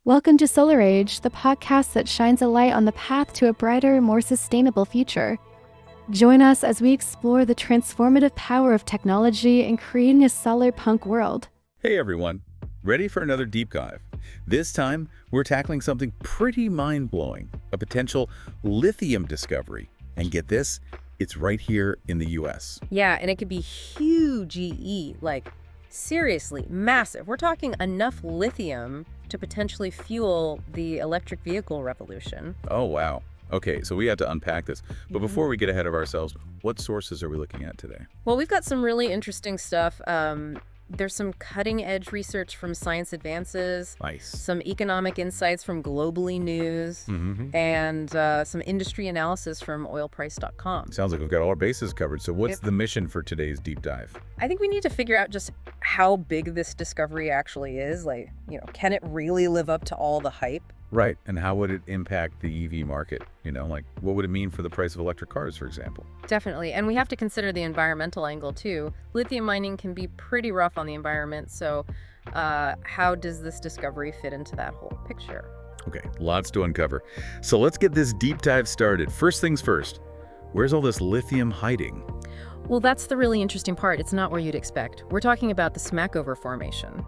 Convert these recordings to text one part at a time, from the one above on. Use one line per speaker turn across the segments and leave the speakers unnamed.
Welcome to Solar Age, the podcast that shines a light on the path to a brighter, more sustainable future. Join us as we explore the transformative power of technology in creating a solar punk world.
Hey everyone, ready for another deep dive? This time, we're tackling something pretty mind-blowing, a potential lithium discovery. And get this, it's right here in the US.
Yeah, and it could be huge, like seriously, massive. We're talking enough lithium to potentially fuel the electric vehicle revolution.
Oh, wow. Okay, so we have to unpack this. But before we get ahead of ourselves, what sources are we looking at today?
Well, we've got some really interesting stuff. There's some cutting-edge research from Science Advances.
Nice.
Some economic insights from Globally News, and some industry analysis from oilprice.com.
Sounds like we've got all our bases covered. So what's the mission for today's deep dive?
I think we need to figure out just how big this discovery actually is. Like, can it really live up to all the hype?
Right, and how would it impact the EV market? Like what would it mean for the price of electric cars, for example?
Definitely, and we have to consider the environmental angle too. Lithium mining can be pretty rough on the environment, so how does this discovery fit into that whole picture?
Okay, lots to uncover. So let's get this deep dive started. First things first, where's all this lithium hiding?
Well, that's the really interesting part. It's not where you'd expect. We're talking about the Smackover Formation.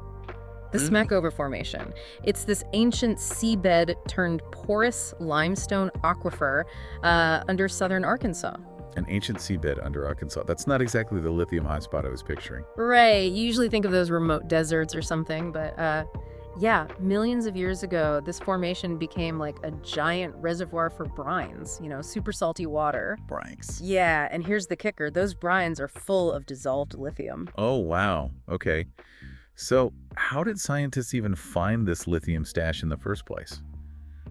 The Smackover Formation. It's this ancient seabed turned porous limestone aquifer under southern Arkansas.
An ancient seabed under Arkansas. That's not exactly the lithium hotspot I was picturing.
Right. You usually think of those remote deserts or something, but yeah, millions of years ago, this formation became like a giant reservoir for brines, super salty water.
Brines.
Yeah, and here's the kicker. Those brines are full of dissolved lithium.
Oh, wow. Okay. So how did scientists even find this lithium stash in the first place?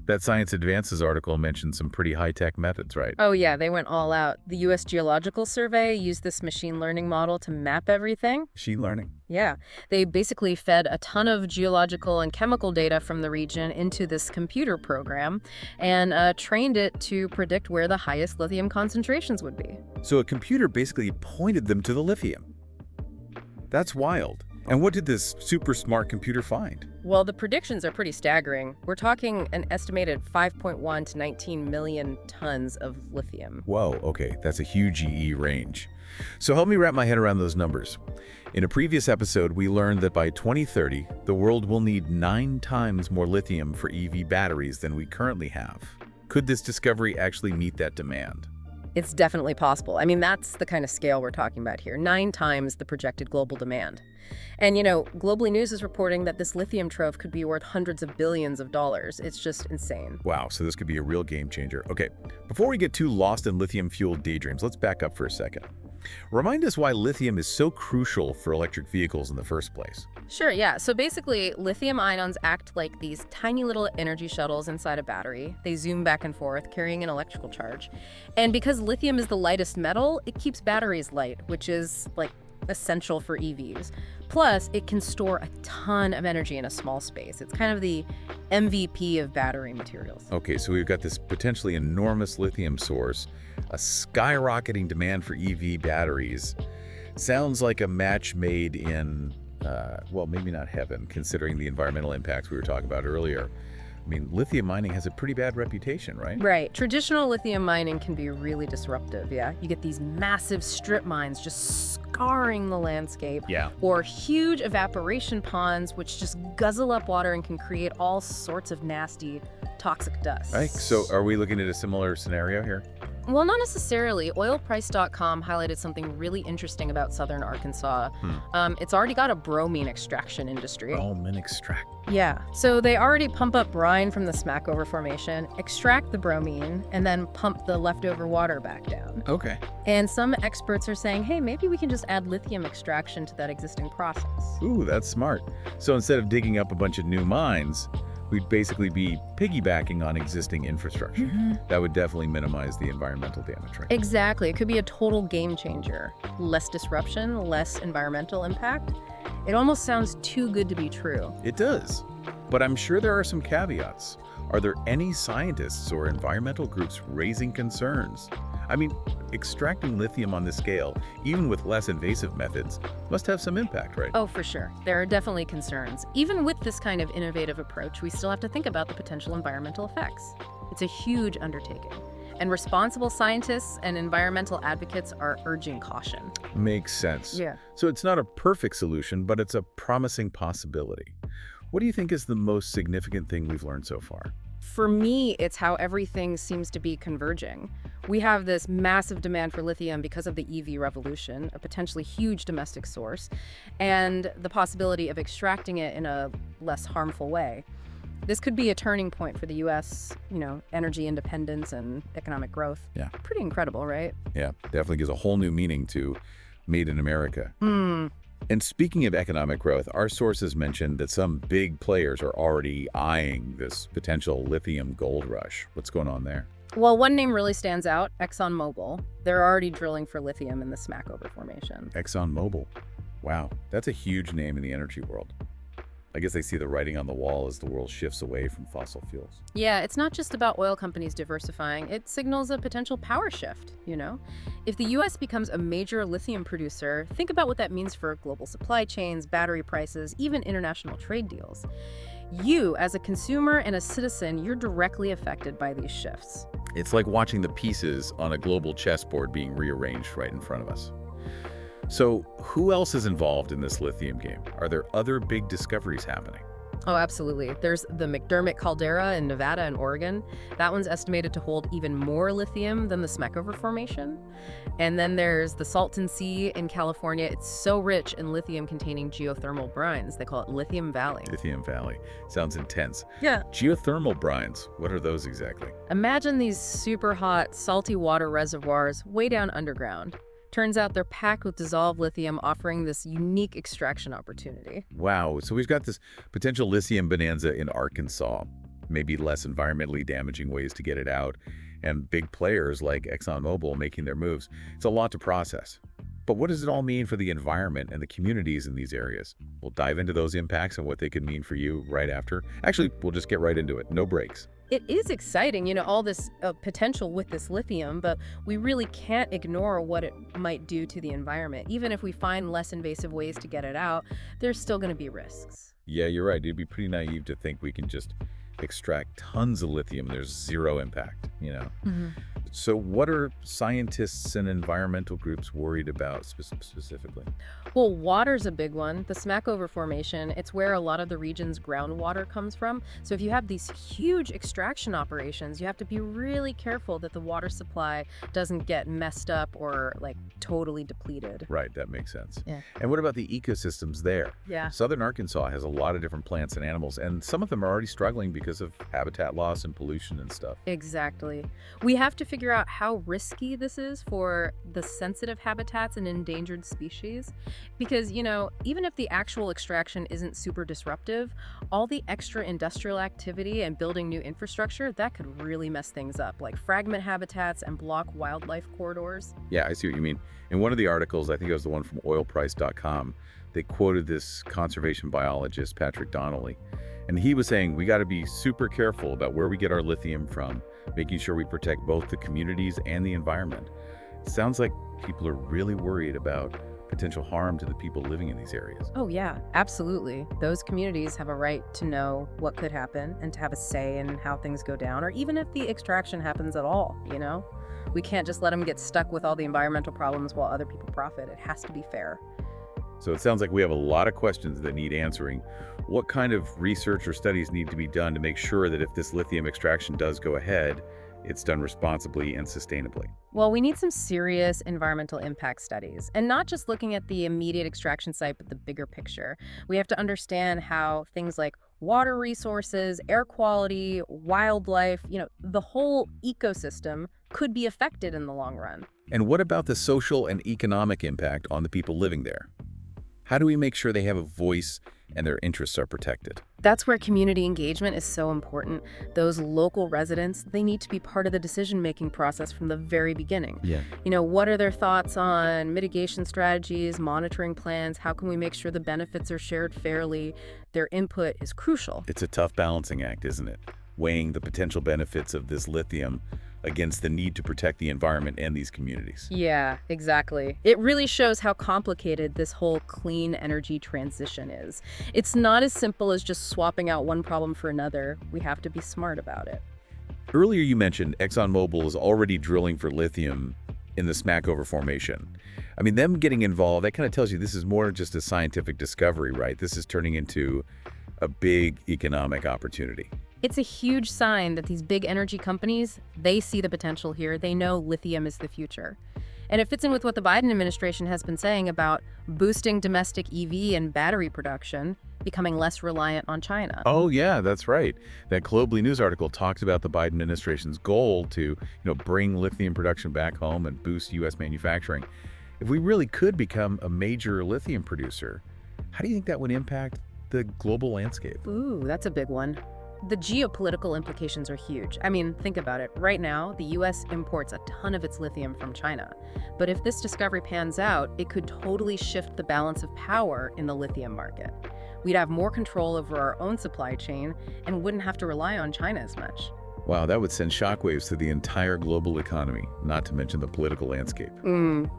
That Science Advances article mentioned some pretty high-tech methods, right?
Oh yeah, they went all out. The U.S. Geological Survey used this machine learning model to map everything.
Machine learning.
Yeah, they basically fed a ton of geological and chemical data from the region into this computer program and trained it to predict where the highest lithium concentrations would be.
So a computer basically pointed them to the lithium. That's wild. And what did this super smart computer find?
Well, the predictions are pretty staggering. We're talking an estimated 5.1 to 19 million tons of lithium.
Whoa, okay, that's a huge EE range. So help me wrap my head around those numbers. In a previous episode, we learned that by 2030, the world will need 9 times more lithium for EV batteries than we currently have. Could this discovery actually meet that demand?
It's definitely possible. I mean, that's the kind of scale we're talking about here, 9 times the projected global demand. And, Globally News is reporting that this lithium trove could be worth hundreds of billions of dollars. It's just insane.
Wow, so this could be a real game changer. Okay, before we get too lost in lithium-fueled daydreams, let's back up for a second. Remind us why lithium is so crucial for electric vehicles in the first place.
Sure, yeah. So basically, lithium ions act like these tiny little energy shuttles inside a battery. They zoom back and forth, carrying an electrical charge. And because lithium is the lightest metal, it keeps batteries light, which is, essential for EVs. Plus, it can store a ton of energy in a small space. It's kind of the MVP of battery materials.
Okay, so we've got this potentially enormous lithium source, a skyrocketing demand for EV batteries. Sounds like a match made in, well, maybe not heaven, considering the environmental impacts we were talking about earlier. I mean, lithium mining has a pretty bad reputation, right?
Right. Traditional lithium mining can be really disruptive, yeah? You get these massive strip mines just scarring the landscape.
Yeah.
Or huge evaporation ponds, which just guzzle up water and can create all sorts of nasty, toxic dust.
Right. So are we looking at a similar scenario here?
Well, not necessarily. Oilprice.com highlighted something really interesting about southern Arkansas. It's already got a bromine extraction industry.
Bromine extract.
Yeah. So they already pump up brine from the Smackover Formation, extract the bromine, and then pump the leftover water back down.
Okay.
And some experts are saying, hey, maybe we can just add lithium extraction to that existing process.
Ooh, that's smart. So instead of digging up a bunch of new mines, we'd basically be piggybacking on existing infrastructure. That would definitely minimize the environmental damage, right?
Exactly. It could be a total game changer. Less disruption, less environmental impact. It almost sounds too good to be true.
It does. But I'm sure there are some caveats. Are there any scientists or environmental groups raising concerns? I mean, extracting lithium on this scale, even with less invasive methods, must have some impact, right?
Oh, for sure. There are definitely concerns. Even with this kind of innovative approach, we still have to think about the potential environmental effects. It's a huge undertaking, and responsible scientists and environmental advocates are urging caution.
Makes sense.
Yeah.
So it's not a perfect solution, but it's a promising possibility. What do you think is the most significant thing we've learned so far?
For me, it's how everything seems to be converging. We have this massive demand for lithium because of the EV revolution, a potentially huge domestic source, and the possibility of extracting it in a less harmful way. This could be a turning point for the U.S., energy independence and economic growth.
Yeah.
Pretty incredible, right?
Yeah, definitely gives a whole new meaning to Made in America. And speaking of economic growth, our sources mentioned that some big players are already eyeing this potential lithium gold rush. What's going on there?
Well, one name really stands out, ExxonMobil. They're already drilling for lithium in the Smackover Formation.
ExxonMobil. Wow, that's a huge name in the energy world. I guess they see the writing on the wall as the world shifts away from fossil fuels.
Yeah, it's not just about oil companies diversifying. It signals a potential power shift, If the U.S. becomes a major lithium producer, think about what that means for global supply chains, battery prices, even international trade deals. You, as a consumer and a citizen, you're directly affected by these shifts.
It's like watching the pieces on a global chessboard being rearranged right in front of us. So who else is involved in this lithium game? Are there other big discoveries happening?
Oh, absolutely. There's the McDermott caldera in Nevada and Oregon. That one's estimated to hold even more lithium than the Smackover Formation. And then there's the Salton Sea in California. It's so rich in lithium-containing geothermal brines. They call it Lithium Valley.
Lithium Valley. Sounds intense.
Yeah.
Geothermal brines. What are those exactly?
Imagine these super hot, salty water reservoirs way down underground. Turns out they're packed with dissolved lithium, offering this unique extraction opportunity.
Wow, so we've got this potential lithium bonanza in Arkansas, maybe less environmentally damaging ways to get it out, and big players like ExxonMobil making their moves. It's a lot to process. But what does it all mean for the environment and the communities in these areas? We'll dive into those impacts and what they could mean for you right after. Actually, we'll just get right into it. No breaks.
It is exciting, all this potential with this lithium, but we really can't ignore what it might do to the environment. Even if we find less invasive ways to get it out, there's still going to be risks.
Yeah, you're right. It'd be pretty naive to think we can just extract tons of lithium. There's zero impact, So what are scientists and environmental groups worried about specifically?
Well, water's a big one. The Smackover Formation, it's where a lot of the region's groundwater comes from. So if you have these huge extraction operations, you have to be really careful that the water supply doesn't get messed up or totally depleted.
Right, that makes sense.
Yeah.
And what about the ecosystems there?
Yeah.
Southern Arkansas has a lot of different plants and animals, and some of them are already struggling because of habitat loss and pollution and stuff.
Exactly. We have to figure out how risky this is for the sensitive habitats and endangered species. Because, even if the actual extraction isn't super disruptive, all the extra industrial activity and building new infrastructure, that could really mess things up, like fragment habitats and block wildlife corridors.
Yeah, I see what you mean. In one of the articles, I think it was the one from oilprice.com, they quoted this conservation biologist, Patrick Donnelly. And he was saying, we got to be super careful about where we get our lithium from, making sure we protect both the communities and the environment. It sounds like people are really worried about potential harm to the people living in these areas.
Oh yeah, absolutely. Those communities have a right to know what could happen and to have a say in how things go down, or even if the extraction happens at all, We can't just let them get stuck with all the environmental problems while other people profit. It has to be fair.
So it sounds like we have a lot of questions that need answering. What kind of research or studies need to be done to make sure that if this lithium extraction does go ahead, it's done responsibly and sustainably?
Well, we need some serious environmental impact studies, and not just looking at the immediate extraction site, but the bigger picture. We have to understand how things like water resources, air quality, wildlife, the whole ecosystem could be affected in the long run.
And what about the social and economic impact on the people living there? How do we make sure they have a voice and their interests are protected?
That's where community engagement is so important. Those local residents, they need to be part of the decision-making process from the very beginning.
Yeah.
What are their thoughts on mitigation strategies, monitoring plans? How can we make sure the benefits are shared fairly? Their input is crucial.
It's a tough balancing act, isn't it? Weighing the potential benefits of this lithium against the need to protect the environment and these communities.
Yeah, exactly. It really shows how complicated this whole clean energy transition is. It's not as simple as just swapping out one problem for another. We have to be smart about it.
Earlier you mentioned ExxonMobil is already drilling for lithium in the Smackover Formation. I mean, them getting involved, that kind of tells you this is more than just a scientific discovery, right? This is turning into a big economic opportunity.
It's a huge sign that these big energy companies, they see the potential here. They know lithium is the future. And it fits in with what the Biden administration has been saying about boosting domestic EV and battery production, becoming less reliant on China.
Oh, yeah, that's right. That Globally News article talks about the Biden administration's goal to, bring lithium production back home and boost U.S. manufacturing. If we really could become a major lithium producer, how do you think that would impact the global landscape?
Ooh, that's a big one. The geopolitical implications are huge. I mean, think about it. Right now, the U.S. imports a ton of its lithium from China. But if this discovery pans out, it could totally shift the balance of power in the lithium market. We'd have more control over our own supply chain and wouldn't have to rely on China as much.
Wow, that would send shockwaves through the entire global economy, not to mention the political landscape.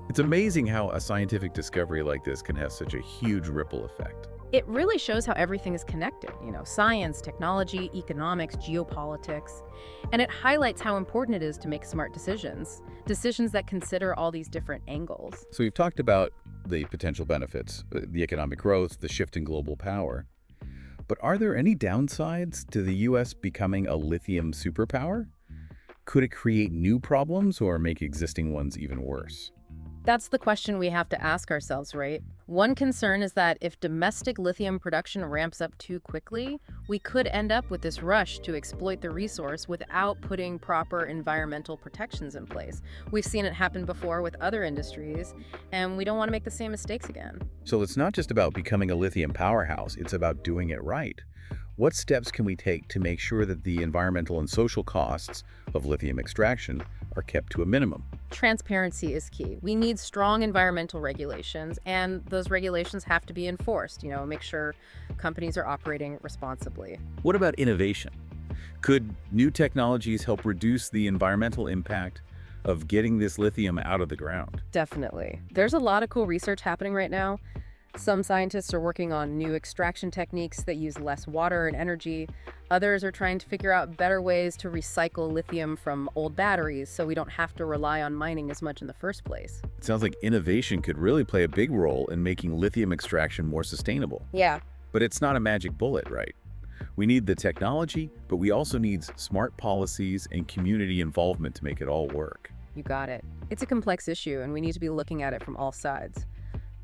It's amazing how a scientific discovery like this can have such a huge ripple effect.
It really shows how everything is connected, science, technology, economics, geopolitics. And it highlights how important it is to make smart decisions that consider all these different angles.
So we've talked about the potential benefits, the economic growth, the shift in global power. But are there any downsides to the U.S. becoming a lithium superpower? Could it create new problems or make existing ones even worse?
That's the question we have to ask ourselves, right? One concern is that if domestic lithium production ramps up too quickly, we could end up with this rush to exploit the resource without putting proper environmental protections in place. We've seen it happen before with other industries, and we don't want to make the same mistakes again.
So it's not just about becoming a lithium powerhouse, it's about doing it right. What steps can we take to make sure that the environmental and social costs of lithium extraction are kept to a minimum?
Transparency is key. We need strong environmental regulations, and those regulations have to be enforced, make sure companies are operating responsibly.
What about innovation? Could new technologies help reduce the environmental impact of getting this lithium out of the ground?
Definitely. There's a lot of cool research happening right now. Some scientists are working on new extraction techniques that use less water and energy. Others are trying to figure out better ways to recycle lithium from old batteries so we don't have to rely on mining as much in the first place.
It sounds like innovation could really play a big role in making lithium extraction more sustainable.
Yeah.
But it's not a magic bullet, right? We need the technology, but we also need smart policies and community involvement to make it all work.
You got it. It's a complex issue, and we need to be looking at it from all sides.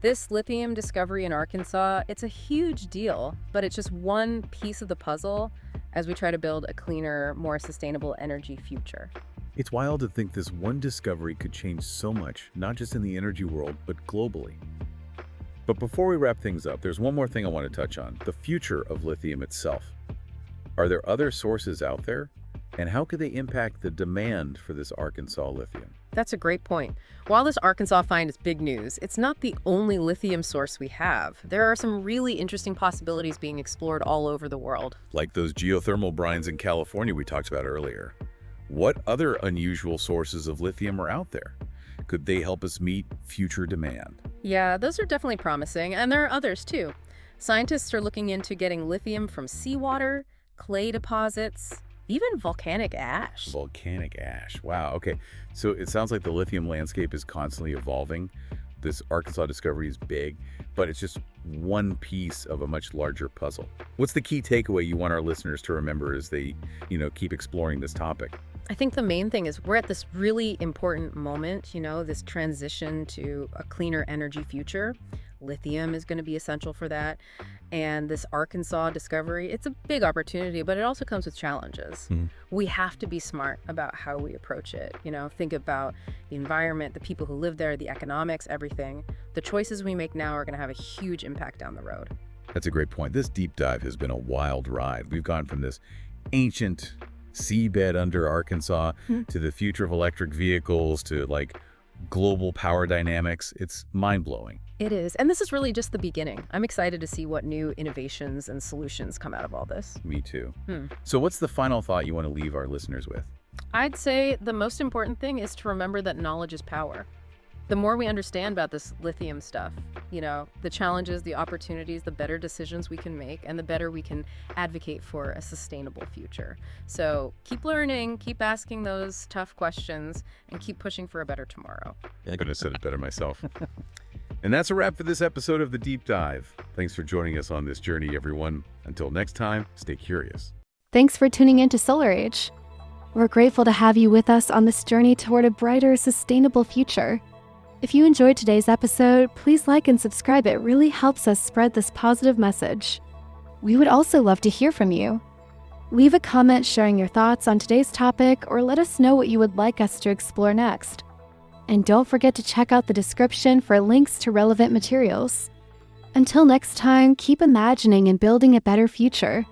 This lithium discovery in Arkansas, it's a huge deal, but it's just one piece of the puzzle as we try to build a cleaner, more sustainable energy future.
It's wild to think this one discovery could change so much, not just in the energy world, but globally. But before we wrap things up, there's one more thing I want to touch on, the future of lithium itself. Are there other sources out there? And how could they impact the demand for this Arkansas lithium?
That's a great point. While this Arkansas find is big news, it's not the only lithium source we have. There are some really interesting possibilities being explored all over the world.
Like those geothermal brines in California we talked about earlier. What other unusual sources of lithium are out there? Could they help us meet future demand?
Yeah, those are definitely promising, and there are others too. Scientists are looking into getting lithium from seawater, clay deposits, even volcanic ash.
Volcanic ash. Wow. Okay. So it sounds like the lithium landscape is constantly evolving. This Arkansas discovery is big, but it's just one piece of a much larger puzzle. What's the key takeaway you want our listeners to remember as they, keep exploring this topic?
I think the main thing is we're at this really important moment, this transition to a cleaner energy future. Lithium is going to be essential for that. And this Arkansas discovery, it's a big opportunity, but it also comes with challenges. We have to be smart about how we approach it. Think about the environment, the people who live there, the economics, everything. The choices we make now are going to have a huge impact down the road.
That's a great point. This deep dive has been a wild ride. We've gone from this ancient seabed under Arkansas to the future of electric vehicles to global power dynamics. It's mind-blowing.
It is. And this is really just the beginning. I'm excited to see what new innovations and solutions come out of all this.
Me too. So what's the final thought you want to leave our listeners with?
I'd say the most important thing is to remember that knowledge is power. The more we understand about this lithium stuff, the challenges, the opportunities, the better decisions we can make, and the better we can advocate for a sustainable future. So keep learning, keep asking those tough questions, and keep pushing for a better tomorrow.
I couldn't have said it better myself. And that's a wrap for this episode of The Deep Dive. Thanks for joining us on this journey, everyone. Until next time, stay curious.
Thanks for tuning in to Solar Age. We're grateful to have you with us on this journey toward a brighter, sustainable future. If you enjoyed today's episode, please like and subscribe. It really helps us spread this positive message. We would also love to hear from you. Leave a comment sharing your thoughts on today's topic, or let us know what you would like us to explore next. And don't forget to check out the description for links to relevant materials. Until next time, keep imagining and building a better future.